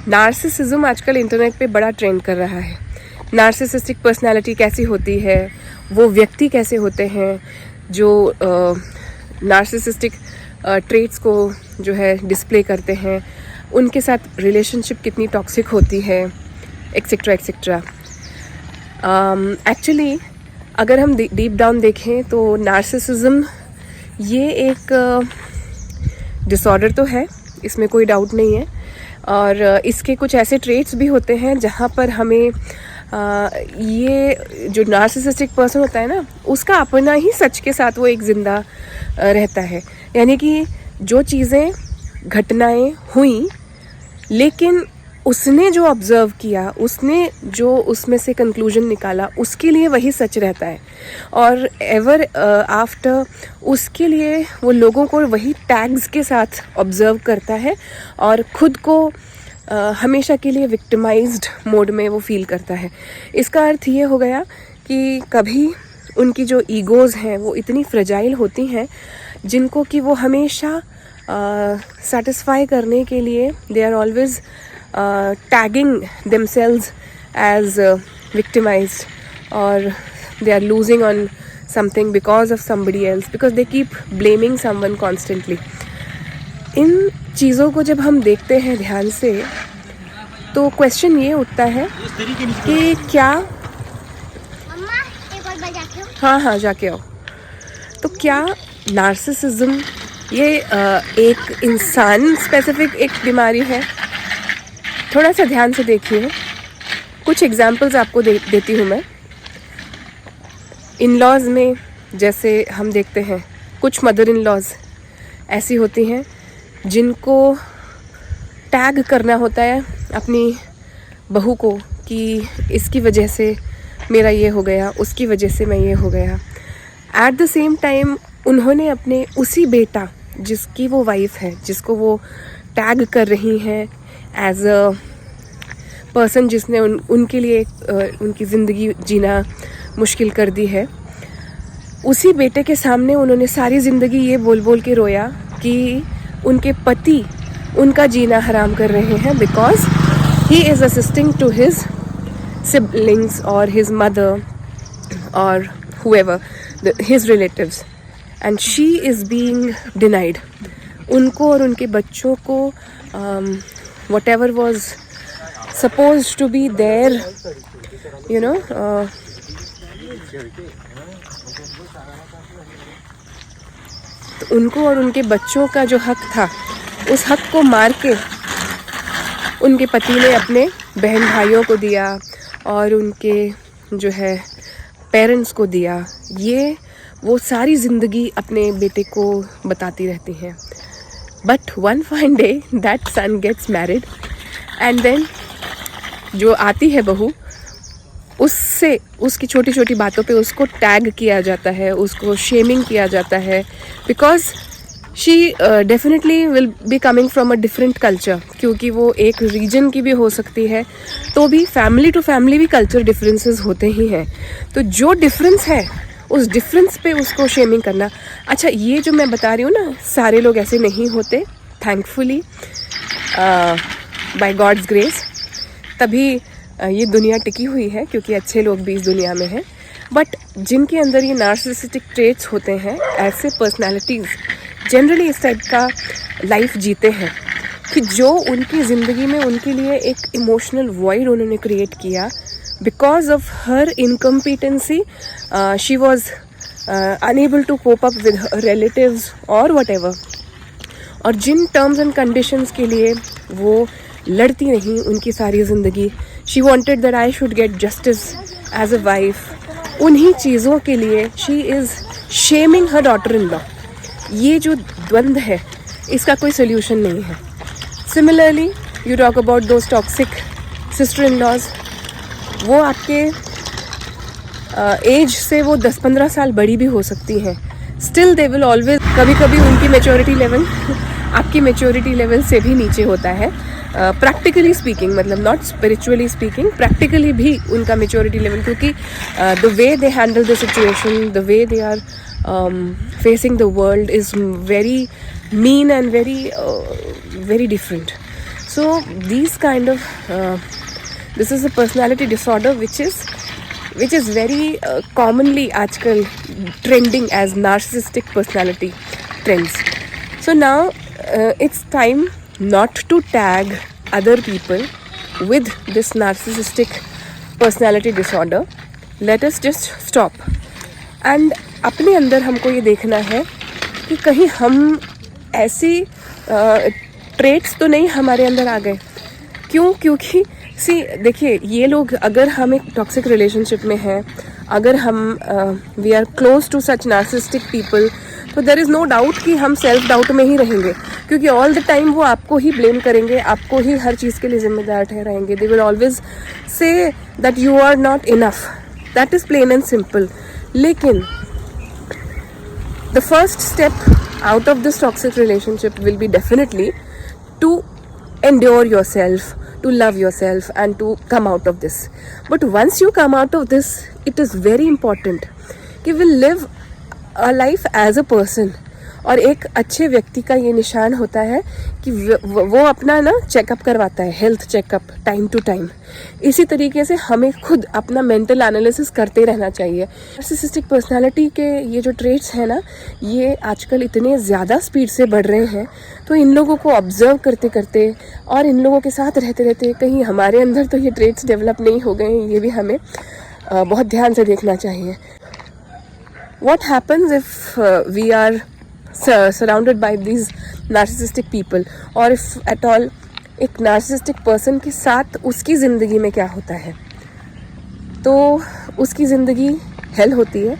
Narcissism आजकल internet पे बड़ा ट्रेंड कर रहा है। नार्सिसिस्टिक पर्सनालिटी कैसी होती है, वो व्यक्ति कैसे होते हैं जो नार्सिसिस्टिक ट्रेट्स को जो है डिस्प्ले करते हैं, उनके साथ रिलेशनशिप कितनी टॉक्सिक होती है, एक्सेट्रा एक्सेट्रा। एक्चुअली अगर हम डीप डाउन देखें तो नार्सिसिज्म ये एक डिसऑर्डर तो है, इसमें कोई डाउट नहीं है। और इसके कुछ ऐसे ट्रेट्स भी होते हैं जहाँ पर हमें ये जो नार्सिसिस्टिक पर्सन होता है ना, उसका अपना ही सच के साथ वो एक ज़िंदा रहता है। यानी कि जो चीज़ें घटनाएं हुई, लेकिन उसने जो ऑब्ज़र्व किया, उसने जो उसमें से कंक्लूजन निकाला, उसके लिए वही सच रहता है। और एवर आफ्टर उसके लिए वो लोगों को वही टैग्स के साथ ऑब्ज़र्व करता है और ख़ुद को हमेशा के लिए विक्टिमाइज्ड मोड में वो फील करता है। इसका अर्थ ये हो गया कि कभी उनकी जो ईगोज़ हैं वो इतनी फ्रेजाइल होती हैं जिनको कि वो हमेशा सेटिस्फाई करने के लिए they are always tagging themselves as victimized, or they are losing on something because of somebody else, because they keep blaming someone constantly. इन चीज़ों को जब हम देखते हैं ध्यान से तो क्वेश्चन ये उठता है कि क्या हाँ जाके आओ, तो क्या नार्सिसिज्म ये एक इंसान स्पेसिफिक एक बीमारी है? थोड़ा सा ध्यान से देखिए, कुछ एग्जाम्पल्स आपको देती हूँ मैं। इन लॉज में जैसे हम देखते हैं कुछ मदर इन लॉज ऐसी होती हैं जिनको टैग करना होता है अपनी बहू को कि इसकी वजह से मेरा ये हो गया, उसकी वजह से मैं ये हो गया। एट द सेम टाइम उन्होंने अपने उसी बेटा जिसकी वो वाइफ है, जिसको वो टैग कर रही हैं एज अ पर्सन जिसने उनके लिए उनकी ज़िंदगी जीना मुश्किल कर दी है, उसी बेटे के सामने उन्होंने सारी ज़िंदगी ये बोल बोल के रोया कि उनके पति उनका जीना हराम कर रहे हैं because he is assisting to his siblings और हिज मदर और whoever his relatives, and she is being denied. उनको और उनके बच्चों को whatever was supposed to be there, you know, तो उनको और उनके बच्चों का जो हक था, उस हक को मार के उनके पति ने अपने बहन भाइयों को दिया और उनके जो है पेरेंट्स को दिया। ये वो सारी ज़िंदगी अपने बेटे को बताती रहती हैं। But one fine day that son gets married and then जो आती है बहू, उससे उसकी छोटी छोटी बातों पे उसको टैग किया जाता है, उसको शेमिंग किया जाता है, because she definitely will be coming from a different culture, क्योंकि वो एक रीजन की भी हो सकती है, तो भी फैमिली टू फैमिली भी कल्चर डिफरेंसेस होते ही हैं। तो जो डिफरेंस है उस डिफरेंस पे उसको शेमिंग करना। अच्छा, ये जो मैं बता रही हूँ ना, सारे लोग ऐसे नहीं होते, थैंकफुली बाय गॉड्स ग्रेस, तभी ये दुनिया टिकी हुई है, क्योंकि अच्छे लोग भी इस दुनिया में हैं। बट जिनके अंदर ये नार्सिसिस्टिक ट्रेट्स होते हैं, ऐसे पर्सनालिटीज़ जनरली इस टाइप का लाइफ जीते हैं कि जो उनकी ज़िंदगी में उनके लिए एक इमोशनल वॉइड उन्होंने क्रिएट किया because of her incompetency. She was unable to cope up with relatives और वट एवर, और जिन टर्म्स एंड कंडीशंस के लिए वो लड़ती रहीं उनकी सारी ज़िंदगी, she wanted that I should get justice as a wife, उन्हीं चीज़ों के लिए she is shaming her daughter in law. ये जो द्वंद है, इसका कोई सोल्यूशन नहीं है। Similarly you talk about those toxic sister in laws, वो आपके एज से वो 10-15 साल बड़ी भी हो सकती हैं, स्टिल दे विल ऑलवेज, कभी कभी उनकी मेच्योरिटी लेवल आपकी मेच्योरिटी लेवल से भी नीचे होता है, प्रैक्टिकली स्पीकिंग, मतलब नॉट स्पिरिचुअली स्पीकिंग, प्रैक्टिकली भी उनका मेच्योरिटी लेवल, क्योंकि the way they handle the situation, the way they are facing the world is very mean and very different. So these kind of this is a personality disorder which is very commonly आजकल trending as narcissistic personality trends. So now it's time not to tag other people with this narcissistic personality disorder. Let us just stop and अपने अंदर हमको ये देखना है कि कहीं हम ऐसी ट्रेट्स तो नहीं हमारे अंदर आ गए. क्यों? क्योंकि देखिए, ये लोग, अगर हम एक टॉक्सिक रिलेशनशिप में हैं, अगर हम we are close to such narcissistic people, तो देयर इज़ नो डाउट कि हम सेल्फ डाउट में ही रहेंगे, क्योंकि ऑल द टाइम वो आपको ही ब्लेम करेंगे, आपको ही हर चीज़ के लिए जिम्मेदार ठहराएंगे. They will always say that you are not enough. That is plain and simple. लेकिन the first step out of this toxic relationship will be definitely to endure yourself, to love yourself and to come out of this. But once you come out of this, it is very important कि we live a life as a person. और एक अच्छे व्यक्ति का ये निशान होता है कि वो अपना ना चेकअप करवाता है, health checkup time to time. इसी तरीके से हमें खुद अपना मेंटल एनालिसिस करते रहना चाहिए. नार्सिसिस्टिक पर्सनालिटी के ये जो ट्रेट्स हैं ना, ये आजकल इतने ज़्यादा स्पीड से बढ़ रहे हैं. तो इन लोगों को ऑब्जर्व करते करते और इन लोगों के साथ रहते रहते कहीं हमारे अंदर तो ये ट्रेट्स डेवलप नहीं हो गए हैं, ये भी हमें बहुत ध्यान से देखना चाहिए. What happens if we are surrounded by these narcissistic people, और if at all एक narcissistic person के साथ उसकी ज़िंदगी में क्या होता है? तो उसकी ज़िंदगी हेल होती है.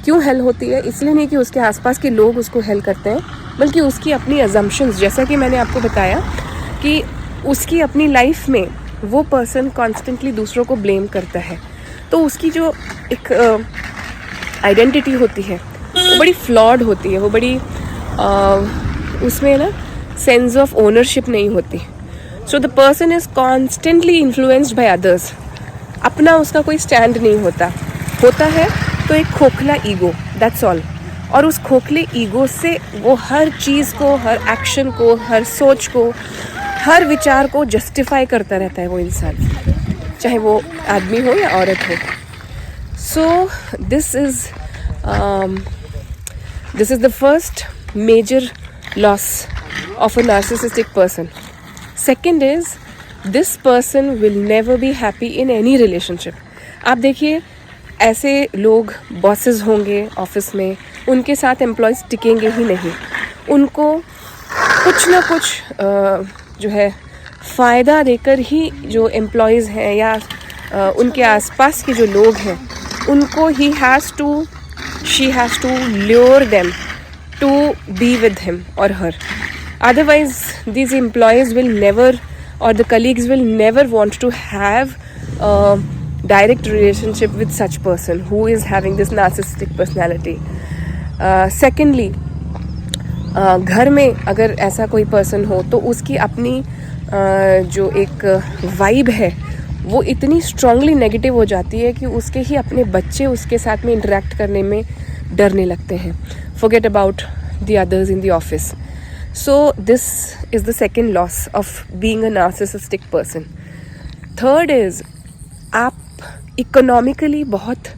क्यों हेल होती है? इसलिए नहीं कि उसके आसपास के लोग उसको हेल करते हैं, बल्कि उसकी अपनी assumptions, जैसा कि मैंने आपको बताया कि उसकी अपनी लाइफ में वो पर्सन कॉन्स्टेंटली दूसरों को ब्लेम करता है. तो उसकी जो एक आइडेंटिटी होती है वो बड़ी फ्लॉड होती है, वो बड़ी उसमें ना सेंस ऑफ ओनरशिप नहीं होती. So the person is constantly influenced by others. अपना उसका कोई स्टैंड नहीं होता है तो एक खोखला ईगो, दैट्स ऑल. और उस खोखले ईगो से वो हर चीज़ को, हर एक्शन को, हर सोच को, हर विचार को जस्टिफाई करता रहता है वो इंसान, चाहे वो आदमी हो या औरत हो. So this is the first major loss of a narcissistic person. Second is, this person will never be happy in any relationship. आप देखिए, ऐसे लोग बॉसेस होंगे ऑफिस में, उनके साथ एम्प्लॉयज़ टिकेंगे ही नहीं. उनको कुछ ना कुछ जो है फ़ायदा देकर ही जो एम्प्लॉयज़ हैं या उनके आसपास के जो लोग हैं, उनको she has to lure them to be with him or her. Otherwise these employees will never, or the colleagues will never want to have a direct relationship with such person who is having this narcissistic personality. Secondly, घर में अगर ऐसा कोई person हो तो उसकी अपनी जो एक वाइब है वो इतनी स्ट्रांगली नेगेटिव हो जाती है कि उसके ही अपने बच्चे उसके साथ में इंटरेक्ट करने में डरने लगते हैं. Forget about the others in the office. So this is the second loss of being a narcissistic person. Third is, आप इकोनॉमिकली बहुत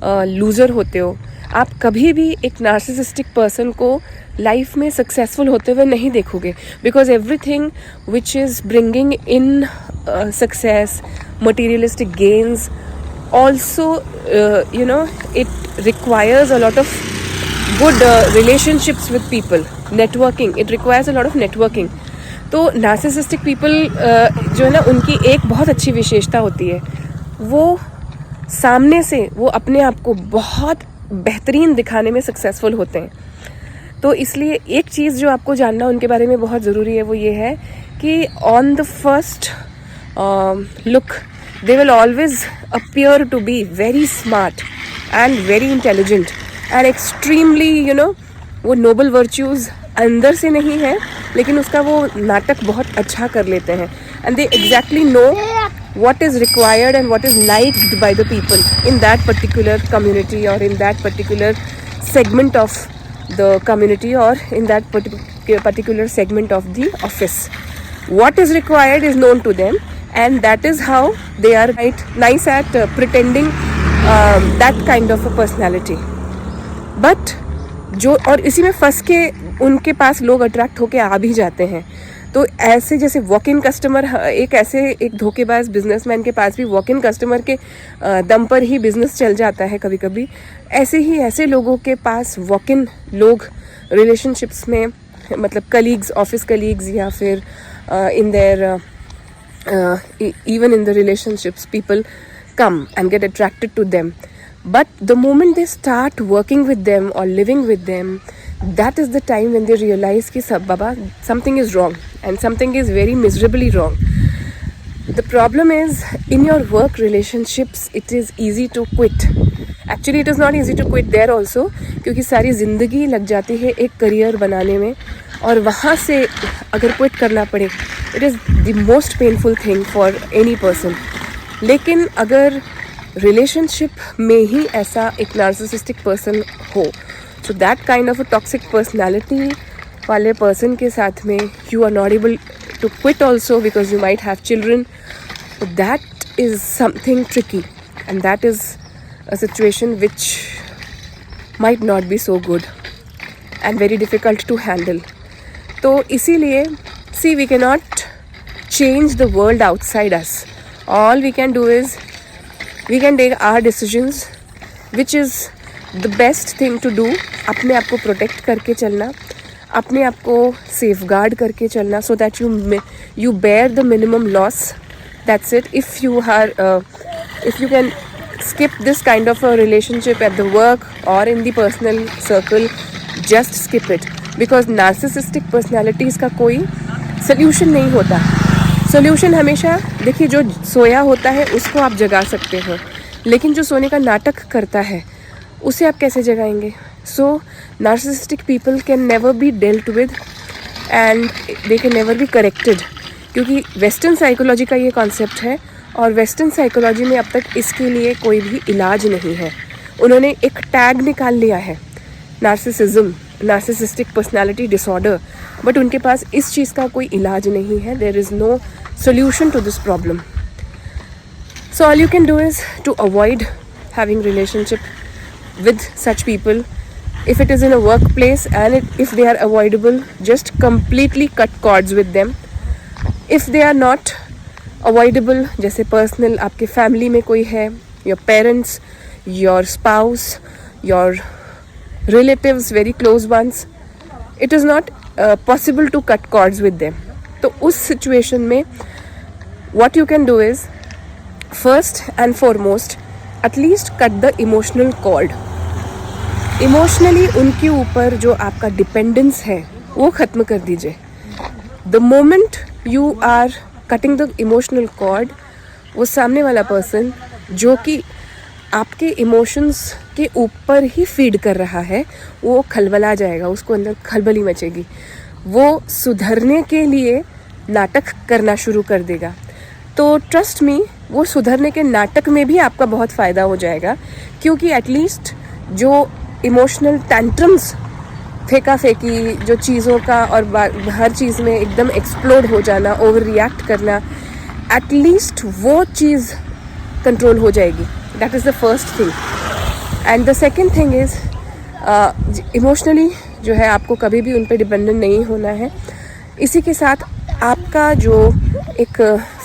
लूज़र होते हो. आप कभी भी एक नार्सिसिस्टिक पर्सन को लाइफ में सक्सेसफुल होते हुए नहीं देखोगे, because everything which is bringing in success, materialistic gains, also it requires a lot of good relationships with people, networking. It requires a lot of networking. तो narcissistic people जो है ना, उनकी एक बहुत अच्छी विशेषता होती है, वो सामने से वो अपने आप को बहुत बेहतरीन दिखाने में सक्सेसफुल होते हैं. तो इसलिए एक चीज़ जो आपको जानना उनके बारे में बहुत ज़रूरी है, वो ये है कि on the first look they will always appear to be very smart and very intelligent and extremely वो noble virtues अंदर से नहीं है, लेकिन उसका वो नाटक बहुत अच्छा कर लेते हैं. and they exactly know what is required and what is liked by the people in that particular community or in that particular segment of the community or in that particular segment of the office. what is required is known to them, and that is how they are nice at pretending that kind of a personality. But जो और इसी में फंस के उनके पास लोग attract होके आ भी जाते हैं. तो ऐसे जैसे वॉक इन कस्टमर, एक धोखेबाज बिजनेसमैन के पास भी वॉक इन कस्टमर के दम पर ही बिजनेस चल जाता है कभी कभी. ऐसे ही ऐसे लोगों के पास वॉक इन लोग रिलेशनशिप्स में, मतलब कलीग्स, ऑफिस कलीग्स, या फिर in their even in the relationships, people come and get attracted to them. But the moment they start working with them or living with them, that is the time when they realize कि सब बाबा something is wrong and something is very miserably wrong. The problem is in your work relationships it is easy to quit. Actually it is not easy to quit there also, क्योंकि सारी ज़िंदगी लग जाती है एक career बनाने में, और वहाँ से अगर क्विट करना पड़े, it is the most painful thing for any person. लेकिन अगर रिलेशनशिप में ही ऐसा एक नार्सिसिस्टिक पर्सन हो, so that kind of a toxic personality वाले पर्सन के साथ में you are not able to quit also because you might have children. That is something tricky and that is a situation which might not be so good and very difficult to handle. तो इसीलिए see, we cannot change the world outside us. All we can do is we can take our decisions, which is the best thing to do. अपने आप को protect करके चलना, अपने आप को सेफगार्ड करके चलना, so that you bear the minimum loss. That's it. If you can skip this kind of a relationship at the work or in the personal circle, just skip it. Because narcissistic personalities का कोई solution नहीं होता. Solution हमेशा, देखिए, जो सोया होता है उसको आप जगा सकते हो, लेकिन जो सोने का नाटक करता है उसे आप कैसे जगाएंगे? So narcissistic people can never be dealt with and they can never be corrected, क्योंकि वेस्टर्न साइकोलॉजी का ये कॉन्सेप्ट है, और वेस्टर्न साइकोलॉजी में अब तक इसके लिए कोई भी इलाज नहीं है. उन्होंने एक टैग निकाल लिया है, narcissism, narcissistic personality disorder, but उनके पास इस चीज़ का कोई इलाज नहीं है. There is no solution to this problem. So all you can do is to avoid having relationship with such people. If it is in a work place and if they are avoidable, just completely cut cords with them. If they are not avoidable, जैसे personal, आपके family में कोई है, your parents, your spouse, your relatives, very close ones, it is not possible to cut cords with them. तो उस situation में what you can do is, first and foremost, at least cut the emotional cord. Emotionally उनके ऊपर जो आपका dependence है वो ख़त्म कर दीजिए. The moment you are cutting the emotional cord, वो सामने वाला person जो कि आपके इमोशंस के ऊपर ही फीड कर रहा है, वो खलबला जाएगा, उसको अंदर खलबली मचेगी, वो सुधरने के लिए नाटक करना शुरू कर देगा. तो ट्रस्ट मी, वो सुधरने के नाटक में भी आपका बहुत फ़ायदा हो जाएगा, क्योंकि एटलीस्ट जो इमोशनल टैंट्रम्स, फेंका फेंकी, जो चीज़ों का और हर चीज़ में एकदम एक्सप्लोड हो जाना, ओवर रिएक्ट करना, एटलीस्ट वो चीज़ कंट्रोल हो जाएगी. That is the first thing. And the second thing is, emotionally जो है आपको कभी भी उन पर डिपेंडेंट नहीं होना है. इसी के साथ आपका जो एक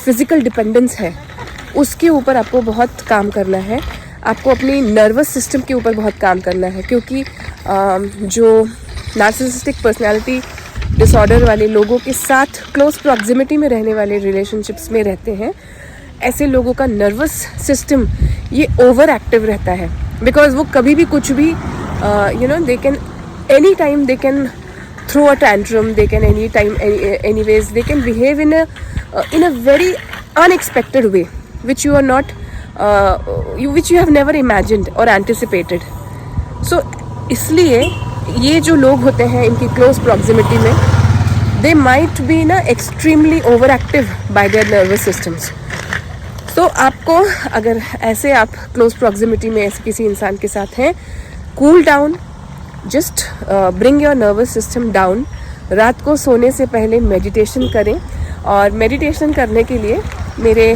फिज़िकल डिपेंडेंस है उसके ऊपर आपको बहुत काम करना है. आपको अपनी नर्वस सिस्टम के ऊपर बहुत काम करना है, क्योंकि जो नार्सिसिस्टिक पर्सनालिटी डिसऑर्डर वाले लोगों के साथ क्लोज प्रॉक्सिमिटी में रहने वाले रिलेशनशिप्स में रहते हैं, ऐसे लोगों का नर्वस सिस्टम ये ओवर एक्टिव रहता है. बिकॉज वो कभी भी कुछ भी they can any time they can throw a tantrum, they can any time anyways they can behave in a very unexpected way which you are not which you have never imagined और anticipated. So इसलिए ये जो लोग होते हैं इनकी close proximity में, they might be ना extremely over active bye there nervous systems. तो आपको, अगर ऐसे आप क्लोज प्रॉक्सिमिटी में ऐसे किसी इंसान के साथ हैं, cool down, just bring your nervous system down. रात को सोने से पहले मेडिटेशन करें और मेडिटेशन करने के लिए मेरे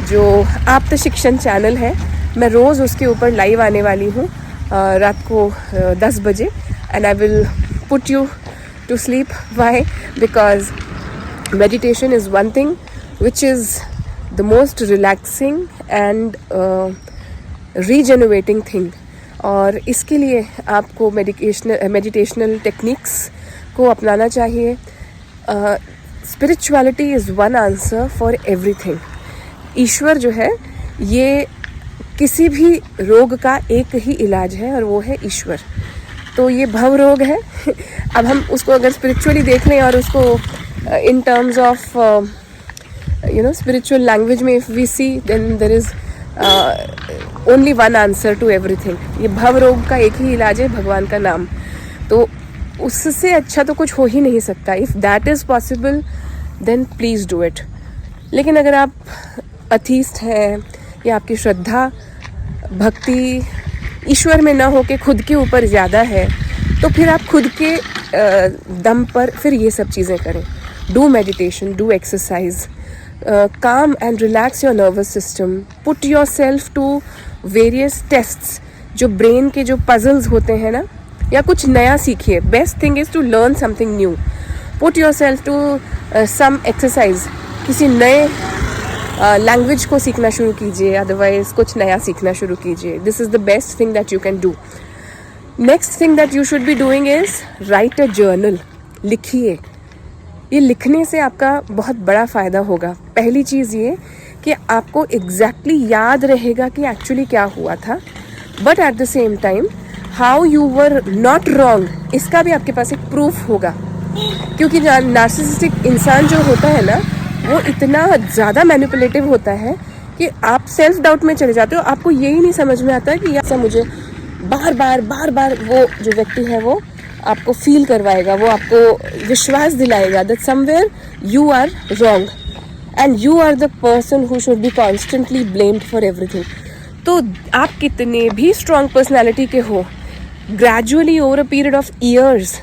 जो आप्त शिक्षण चैनल है, मैं रोज़ उसके ऊपर लाइव आने वाली हूँ रात को 10 बजे, and I will put you to sleep. Why? Because meditation is one thing which is the most relaxing and regenerating thing. और इसके लिए आपको meditational techniques को अपनाना चाहिए. Spirituality is one answer for everything. ईश्वर जो है ये किसी भी रोग का एक ही इलाज है और वो है ईश्वर. तो ये भव रोग है. अब हम उसको अगर स्पिरिचुअली देख लें और उसको in terms of spiritual language में if we see, then there is only one answer to everything. ये भव रोग का एक ही इलाज है, भगवान का नाम. तो उससे अच्छा तो कुछ हो ही नहीं सकता. if that is possible then please do it. लेकिन अगर आप अथीस्ट हैं या आपकी श्रद्धा भक्ति ईश्वर में ना हो के खुद के ऊपर ज़्यादा है, तो फिर आप खुद के दम पर फिर ये सब चीज़ें करें. Do meditation, do exercise, calm and relax your nervous system. Put yourself to various tests. जो brain के जो puzzles होते हैं ना, या कुछ नया सीखिए. Best thing is to learn something new. Put yourself to some exercise. किसी नए language को सीखना शुरू कीजिए, otherwise कुछ नया सीखना शुरू कीजिए. This is the best thing that you can do. Next thing that you should be doing is write a journal. लिखिए. ये लिखने से आपका बहुत बड़ा फ़ायदा होगा. पहली चीज़ ये कि आपको एग्जैक्टली याद रहेगा कि एक्चुअली क्या हुआ था, but at the same time how you were not wrong, इसका भी आपके पास एक प्रूफ होगा. क्योंकि नार्सिसिस्टिक इंसान जो होता है ना, वो इतना ज़्यादा मैनिपुलेटिव होता है कि आप सेल्फ डाउट में चले जाते हो. आपको यही नहीं समझ में आता है कि ऐसा मुझे बार बार वो जो व्यक्ति है वो आपको फील करवाएगा, वो आपको विश्वास दिलाएगा that somewhere you are wrong and you are the person who should be constantly blamed for everything. तो आप कितने भी स्ट्रॉन्ग पर्सनैलिटी के हो, gradually over a period of years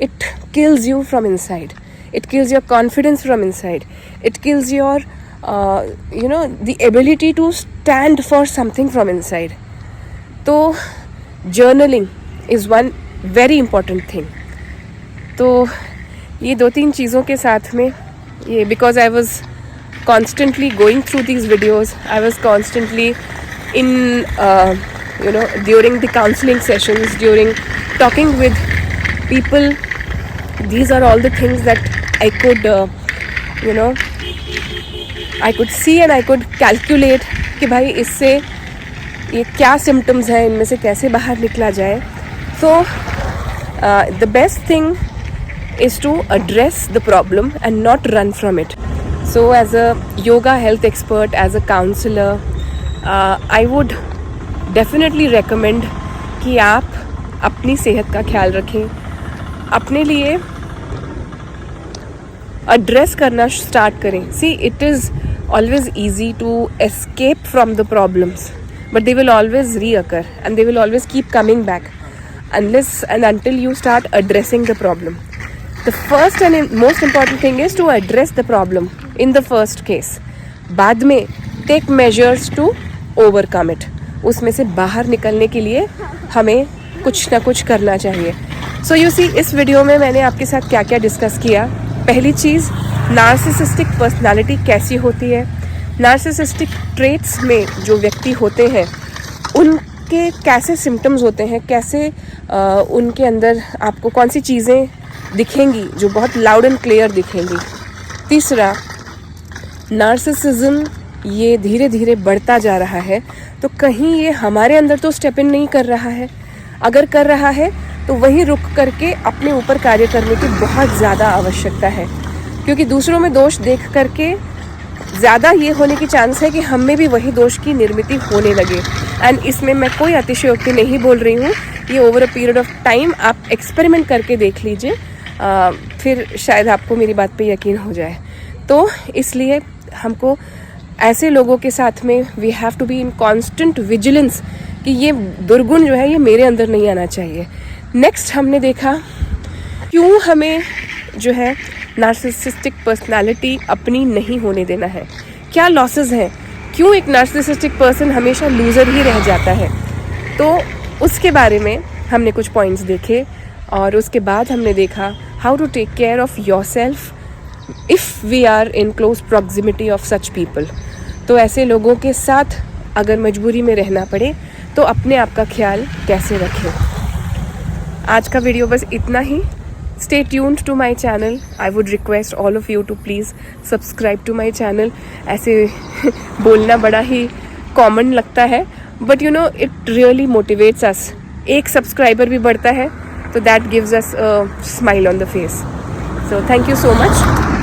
it kills you from inside. It kills your confidence from inside. It kills your the ability to stand for something from inside. तो journaling is one very important thing. तो ये 2-3 चीज़ों के साथ में ये, because I was constantly going through these videos, I was constantly in during the counselling sessions, during talking with people. These are all the things that I could see and I could calculate कि भाई इससे ये क्या symptoms हैं, इनमें से कैसे बाहर निकला जाए. So the best thing is to address the problem and not run from it. So as a yoga health expert, as a counselor, I would definitely recommend कि आप अपनी सेहत का ख्याल रखें, अपने लिए address करना start करें. See, it is always easy to escape from the problems, but they will always reoccur and they will always keep coming back unless and until you start addressing the problem. The first and most important thing is to address the problem in the first case. बाद में take measures to overcome it. उसमें से बाहर निकलने के लिए हमें कुछ ना कुछ करना चाहिए. So you see, इस वीडियो में मैंने आपके साथ क्या क्या डिस्कस किया. पहली चीज़, नार्सिसिस्टिक पर्सनालिटी कैसी होती है. नार्सिसिस्टिक ट्रेट्स में जो व्यक्ति होते हैं उनके कैसे सिम्टम्स होते हैं, कैसे उनके अंदर आपको कौन सी चीज़ें दिखेंगी जो बहुत लाउड एंड क्लियर दिखेंगी. तीसरा, नार्सिसिज्म ये धीरे धीरे बढ़ता जा रहा है, तो कहीं ये हमारे अंदर तो स्टेप इन नहीं कर रहा है. अगर कर रहा है तो वहीं रुक करके अपने ऊपर कार्य करने की बहुत ज़्यादा आवश्यकता है, क्योंकि दूसरों में दोष देख करके ज़्यादा ये होने की चांस है कि हम में भी वही दोष की निर्मित होने लगे. एंड इसमें मैं कोई अतिशयोक्ति नहीं बोल रही हूँ. ये over a period of time आप एक्सपेरिमेंट करके देख लीजिए, फिर शायद आपको मेरी बात पे यकीन हो जाए. तो इसलिए हमको ऐसे लोगों के साथ में we have to be in constant vigilance कि ये दुर्गुण जो है ये मेरे अंदर नहीं आना चाहिए. नेक्स्ट हमने देखा क्यों हमें जो है नार्सिसिस्टिक पर्सनालिटी अपनी नहीं होने देना है। क्या लॉसेस हैं, क्यों एक नार्सिसिस्टिक पर्सन हमेशा लूज़र ही रह जाता है, तो उसके बारे में हमने कुछ पॉइंट्स देखे और उसके बाद हमने देखा how to take care of yourself if we are in close proximity of such people. तो ऐसे लोगों के साथ अगर मजबूरी में रहना पड़े तो अपने आप का ख्याल कैसे रखें। आज का वीडियो बस इतना ही। Stay tuned to my channel. I would request all of you to please subscribe to my channel. ऐसे बोलना बड़ा ही कॉमन लगता है, but you know it really motivates us. एक सब्सक्राइबर भी बढ़ता है तो that gives us a smile on the face. So thank you so much.